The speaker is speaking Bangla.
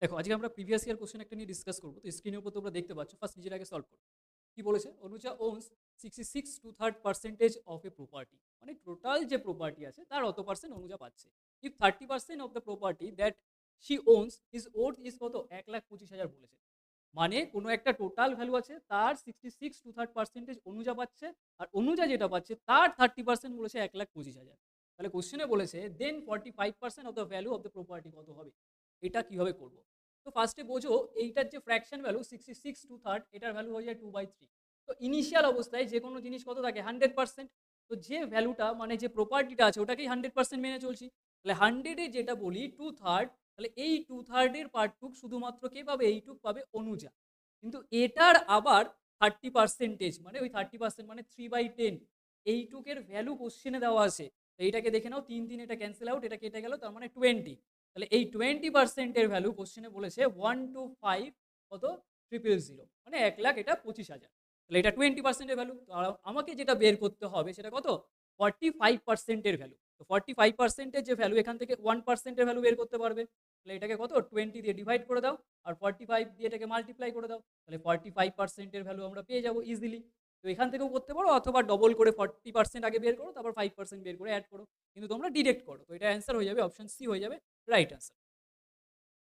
দেখো আজকে আমরা প্রিভিয়াস ইয়ার কোশ্চেন একটা নিয়ে ডিসকাস করবো। তো স্ক্রিনের উপর তোমরা দেখতে পাচ্ছ, ফার্স্ট নিজের আগে সলভ করো। কি বলেছে? অনুজা ওনস 66 2/3% অফ এ প্রপার্টি, মানে টোটাল যে প্রপার্টি আছে তার অত পার্সেন্ট অনুজা পাচ্ছে। If 30% of the property that she ওনস is worth is কত, 1,25,000 বলেছে। মানে কোনো একটা টোটাল ভ্যালু আছে, তার 66 2/3% অনুজা পাচ্ছে, আর অনুজা যেটা পাচ্ছে তার 30% বলেছে 1,25,000। তাহলে কোশ্চেনে বলেছে দেন 45% of the value of the property কত হবে। এটা কিভাবে করবো? তো ফার্স্টে বোঝো, এইটার যে ফ্র্যাকশন ভ্যালু 66 2/3, এটার ভ্যালু হয়ে যায় 2/3। তো ইনিশিয়াল অবস্থায় যে কোনো জিনিস কত থাকে, 100%। তো যে ভ্যালুটা মানে যে প্রপার্টিটা আছে ওটাকেই 100% মেনে চলছি। তাহলে 100-এ যেটা বলি 2/3, তাহলে এই 2/3-এর পার্টটুক শুধুমাত্র কে পাবে, এইটুক পাবে অনুজা। কিন্তু এটার আবার 30% মানে ওই 30% মানে 3/10, এইটুকের ভ্যালু কোশ্চেনে দেওয়া আছে। তো এইটাকে দেখে নাও, 3 এটা ক্যান্সেল আউট, এটা কেটে গেল, তার মানে 20। তাহলে এই 20% এর ভ্যালু কোশ্চেনে বলেছে 125 কত, 000, মানে 1,00,000 এটা 25,000। তাহলে এটা 20% এর ভ্যালু। আমাকে যেটা বের করতে হবে সেটা কত, 45% এর ভ্যালু। তো 45% এর যে ভ্যালু, এখান থেকে 1% এর ভ্যালু বের করতে পারবে। তাহলে এটাকে কত, 20 দিয়ে ডিভাইড করে দাও, আর 45 দিয়ে এটাকে মাল্টিপ্লাই করে দাও। তাহলে 45% এর ভ্যালু আমরা পেয়ে যাবো ইজিলি। তো এখান থেকেও করতে পারো, অথবা ডবল করে 40% আগে বের করো, তারপর 5% বের করে অ্যাড করো। কিন্তু তোমরা ডিরেক্ট করো, তো এটা অ্যান্সার হয়ে যাবে অপশন সি, হয়ে যাবে রাইট অ্যান্সার।